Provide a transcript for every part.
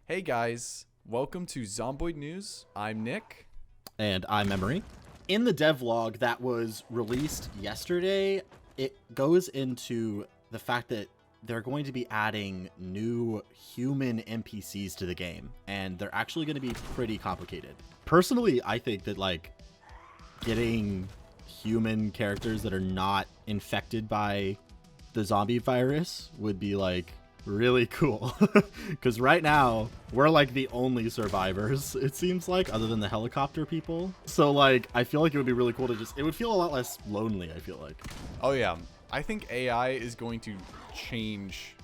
Hey guys, welcome to Zomboid Newz. I'm Nick. And I'm Emory. In the devlog that was released yesterday, it goes into the fact that they're going to be adding new human NPCs to the game, and they're actually going to be pretty complicated. Personally, I think that getting human characters that are not infected by the zombie virus would be really cool. Because right now we're the only survivors, it seems other than the helicopter people. So I feel like it would be really cool to it would feel a lot less lonely, I feel like. Oh yeah, I think AI is going to change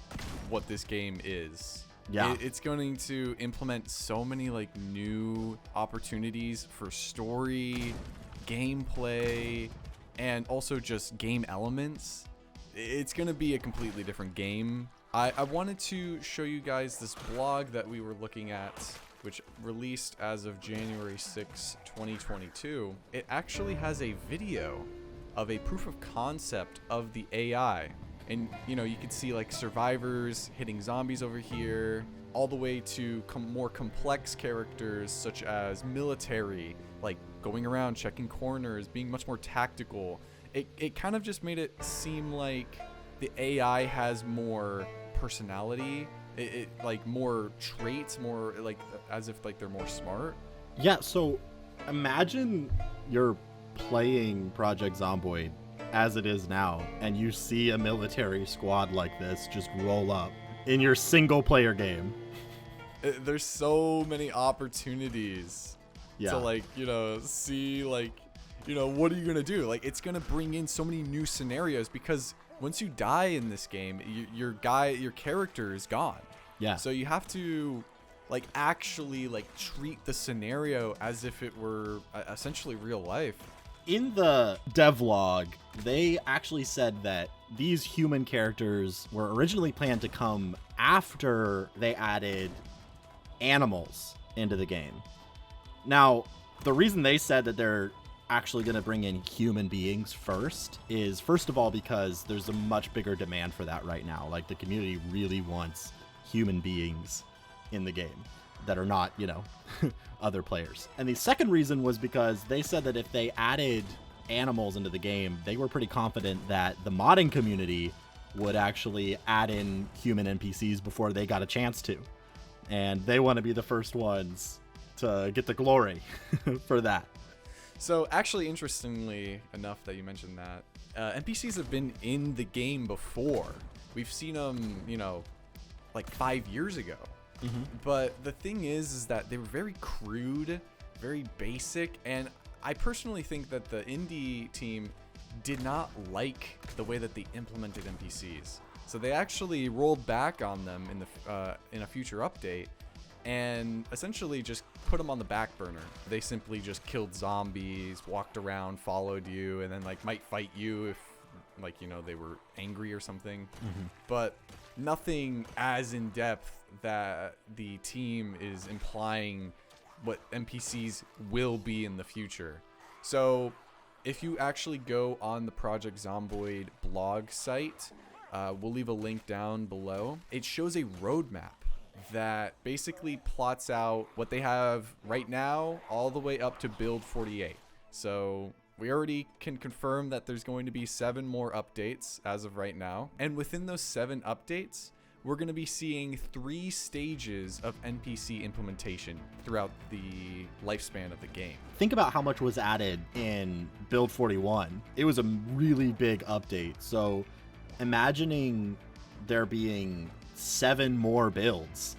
what this game is. Yeah. It's going to implement so many new opportunities for story, gameplay, and also just game elements. It's going to be a completely different game. I wanted to show you guys this blog that we were looking at, which released as of January 6, 2022. It actually has a video of a proof of concept of the AI. And, you can see survivors hitting zombies over here, all the way to more complex characters such as military, going around, checking corners, being much more tactical. It kind of just made it seem like the AI has more personality, more traits, more as if they're more smart. Yeah, so imagine you're playing Project Zomboid as it is now, and you see a military squad like this just roll up in your single player game. There's so many opportunities to see what are you gonna do. It's gonna bring in so many new scenarios, because once you die in this game, your character is gone. Yeah. So you have to actually treat the scenario as if it were essentially real life. In the devlog, they actually said that these human characters were originally planned to come after they added animals into the game. Now, the reason they said that they're actually going to bring in human beings first is, first of all, because there's a much bigger demand for that right now. The community really wants human beings in the game that are not, other players. And the second reason was because they said that if they added animals into the game, they were pretty confident that the modding community would actually add in human NPCs before they got a chance to. And they want to be the first ones to get the glory for that. So actually, interestingly enough that you mentioned that, NPCs have been in the game before. We've seen them, 5 years ago. Mm-hmm. But the thing is that they were very crude, very basic, and I personally think that the indie team did not like the way that they implemented NPCs. So they actually rolled back on them in a future update, and essentially just put them on the back burner. They simply just killed zombies, walked around, followed you, and then might fight you if they were angry or something. Mm-hmm. But nothing as in depth that the team is implying what NPCs will be in the future. So if you actually go on the Project Zomboid blog site, we'll leave a link down below. It shows a roadmap that basically plots out what they have right now all the way up to build 48. So we already can confirm that there's going to be 7 more updates as of right now. And within those 7 updates, we're going to be seeing 3 stages of NPC implementation throughout the lifespan of the game. Think about how much was added in build 41. It was a really big update. So imagining there being 7 more builds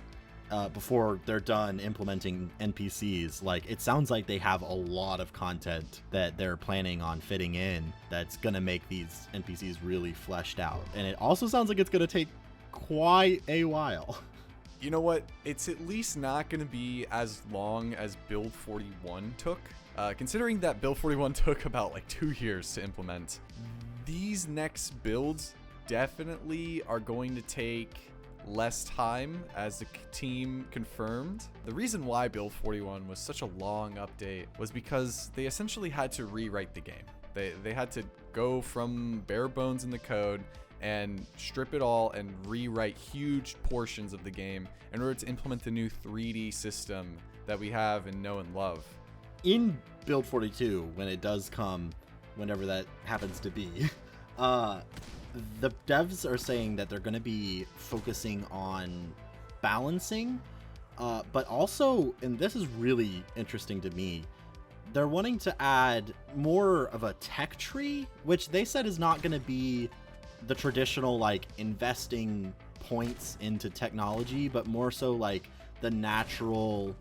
before they're done implementing NPCs, it sounds like they have a lot of content that they're planning on fitting in that's going to make these NPCs really fleshed out. And it also sounds like it's going to take quite a while. You know what? It's at least not going to be as long as build 41 took. Considering that build 41 took about 2 years to implement, these next builds definitely are going to take less time, as the team confirmed. The reason why build 41 was such a long update was because they essentially had to rewrite the game. They had to go from bare bones in the code and strip it all and rewrite huge portions of the game in order to implement the new 3D system that we have and know and love. In Build 42, when it does come, whenever that happens to be, the devs are saying that they're going to be focusing on balancing, but also, and this is really interesting to me, they're wanting to add more of a tech tree, which they said is not going to be the traditional like investing points into technology, but more so like the natural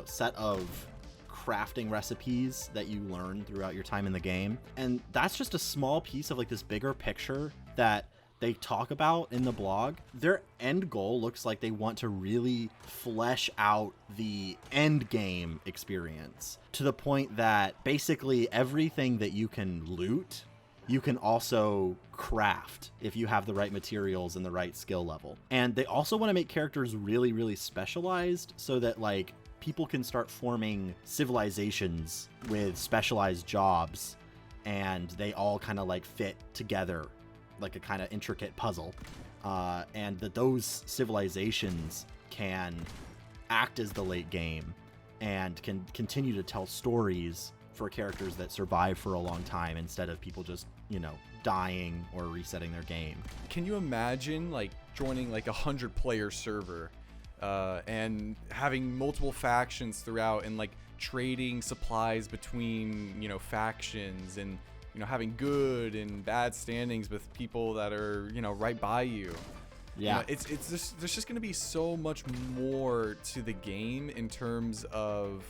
set of crafting recipes that you learn throughout your time in the game. And that's just a small piece of like this bigger picture that they talk about in the blog. Their end goal looks like they want to really flesh out the end game experience to the point that basically everything that you can loot, you can also craft if you have the right materials and the right skill level. And they also want to make characters really, really specialized so that like people can start forming civilizations with specialized jobs, and they all kind of like fit together like a kind of intricate puzzle, and that those civilizations can act as the late game and can continue to tell stories for characters that survive for a long time instead of people just, dying or resetting their game. Can you imagine like joining like 100-player server and having multiple factions throughout and like trading supplies between factions and having good and bad standings with people that are right by you? Yeah, it's just, there's just going to be so much more to the game in terms of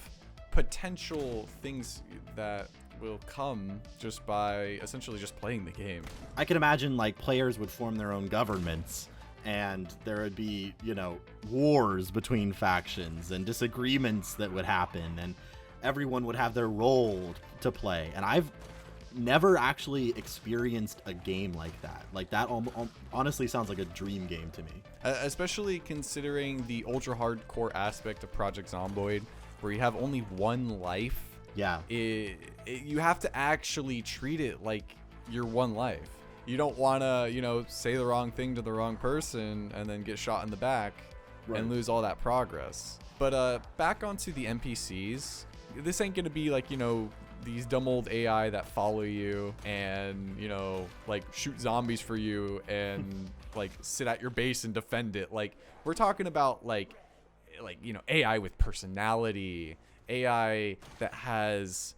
potential things that will come just by essentially just playing the game. I can imagine like players would form their own governments, and there would be, wars between factions and disagreements that would happen, and everyone would have their role to play. And I've never actually experienced a game like that. Like that honestly sounds like a dream game to me. Especially considering the ultra hardcore aspect of Project Zomboid, where you have only one life. Yeah. You have to actually treat it like your one life. You don't want to, say the wrong thing to the wrong person and then get shot in the back and lose all that progress. But back onto the NPCs. This ain't going to be like, these dumb old AI that follow you and, like shoot zombies for you and like sit at your base and defend it. Like we're talking about like AI with personality, AI that has,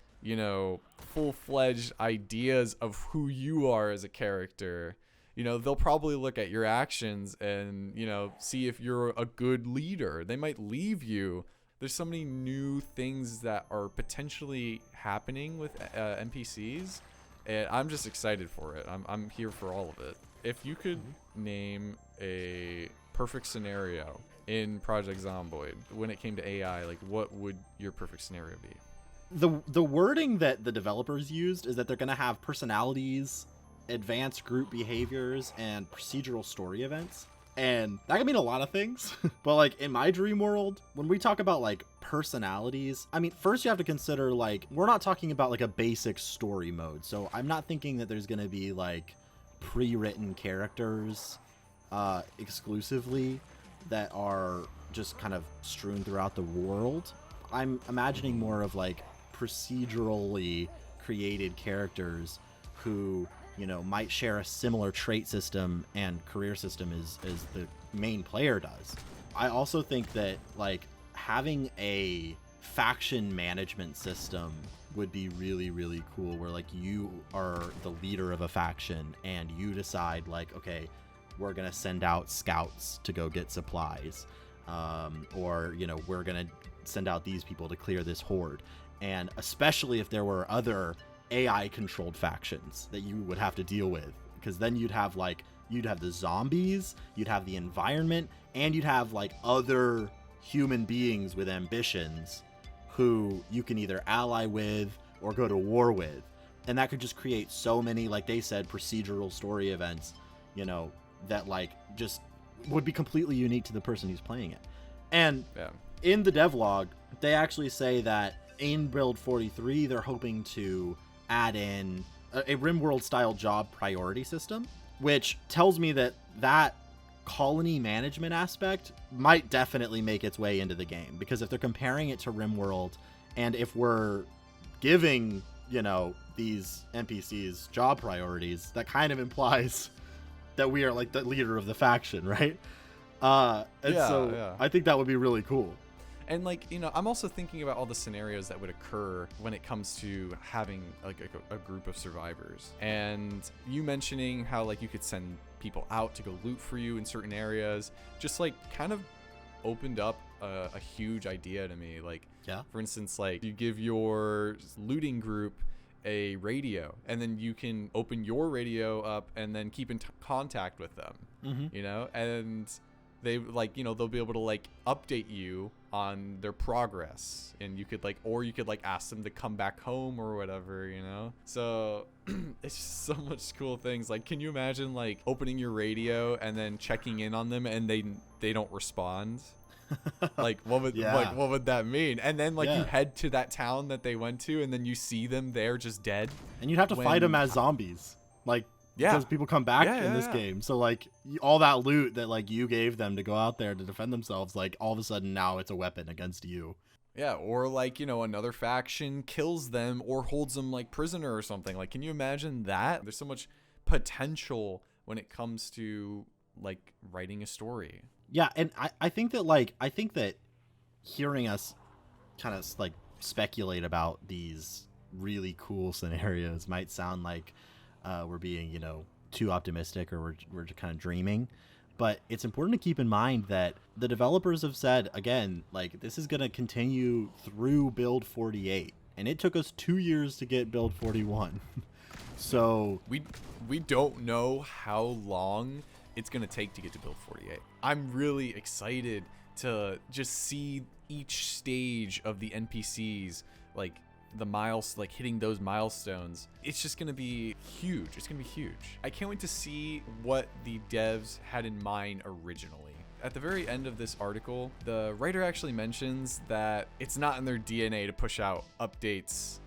full-fledged ideas of who you are as a character. They'll probably look at your actions and, see if you're a good leader. They might leave you. There's so many new things that are potentially happening with NPCs, and I'm just excited for it. I'm here for all of it. If you could name a perfect scenario in Project Zomboid when it came to AI, like what would your perfect scenario be? The wording that the developers used is that they're going to have personalities, advanced group behaviors, and procedural story events. And that can mean a lot of things. But like in my dream world, when we talk about like personalities, I mean, first you have to consider like, we're not talking about like a basic story mode. So I'm not thinking that there's going to be like pre-written characters exclusively that are just kind of strewn throughout the world. I'm imagining more of like procedurally created characters who might share a similar trait system and career system as the main player does. I also think that like having a faction management system would be really, really cool, where like you are the leader of a faction and you decide like, okay, we're going to send out scouts to go get supplies. Or, we're going to send out these people to clear this horde. And especially if there were other AI controlled factions that you would have to deal with, because then you'd have the zombies, you'd have the environment, and you'd have like other human beings with ambitions who you can either ally with or go to war with. And that could just create so many, like they said, procedural story events, that like just would be completely unique to the person who's playing it. And in the devlog, they actually say that in Build 43, they're hoping to add in a Rimworld style job priority system, which tells me that that colony management aspect might definitely make its way into the game, because if they're comparing it to Rimworld, and if we're giving, you know, these NPCs job priorities, that kind of implies that we are like the leader of the faction, right? I think that would be really cool. And like, you know, I'm also thinking about all the scenarios that would occur when it comes to having like a group of survivors. And you mentioning how like you could send people out to go loot for you in certain areas, just like kind of opened up a huge idea to me. Like, yeah, for instance, like you give your looting group a radio, and then you can open your radio up and then keep in contact with them, you know, and they like, you know, they'll be able to like update you on their progress, and you could like, or you could like ask them to come back home or whatever, you know. So it's just so much cool things. Like, can you imagine like opening your radio and then checking in on them and they don't respond? Like what would like what would that mean? And then like you head to that town that they went to, and then you see them there just dead, and you'd have to fight them as zombies, like, because people come back in this game. So like all that loot that like you gave them to go out there to defend themselves, like all of a sudden now it's a weapon against you. Yeah, or like, you know, another faction kills them or holds them like prisoner or something. Like, can you imagine that? There's so much potential when it comes to like writing a story. Yeah, and I think that hearing us kind of like speculate about these really cool scenarios might sound like we're being, you know, too optimistic, or we're just kind of dreaming. But it's important to keep in mind that the developers have said, again, like this is going to continue through build 48, and it took us 2 years to get build 41. So we don't know how long it's going to take to get to build 48. I'm really excited to just see each stage of the NPCs, like like hitting those milestones. It's just going to be huge. It's going to be huge. I can't wait to see what the devs had in mind originally. At the very end of this article, the writer actually mentions that it's not in their DNA to push out updates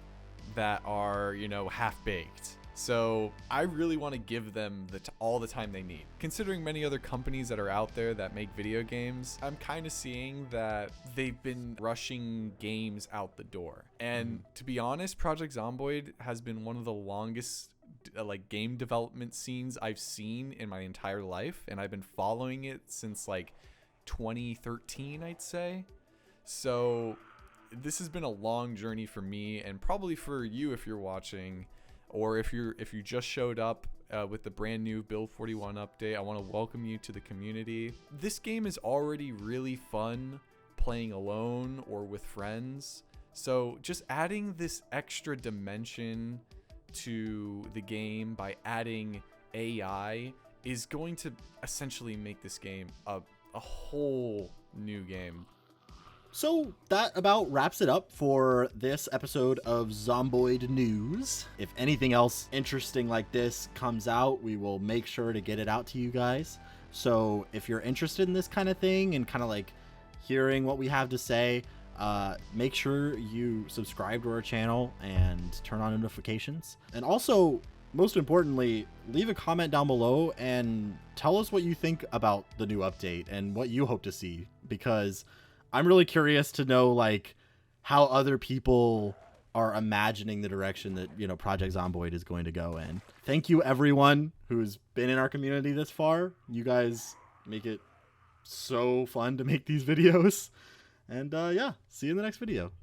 that are, you know, half-baked. So I really want to give them all the time they need. Considering many other companies that are out there that make video games, I'm kind of seeing that they've been rushing games out the door. And to be honest, Project Zomboid has been one of the longest like game development scenes I've seen in my entire life, and I've been following it since like 2013, I'd say. So this has been a long journey for me, and probably for you if you're watching, or if you just showed up with the brand new Build 41 update. I want to welcome you to the community. This game is already really fun playing alone or with friends. So just adding this extra dimension to the game by adding AI is going to essentially make this game a whole new game. So that about wraps it up for this episode of Zomboid Newz. If anything else interesting like this comes out, we will make sure to get it out to you guys. So if you're interested in this kind of thing and kind of like hearing what we have to say, make sure you subscribe to our channel and turn on notifications. And also, most importantly, leave a comment down below and tell us what you think about the new update and what you hope to see, because I'm really curious to know like how other people are imagining the direction that, you know, Project Zomboid is going to go in. Thank you everyone who's been in our community this far. You guys make it so fun to make these videos. And yeah, see you in the next video.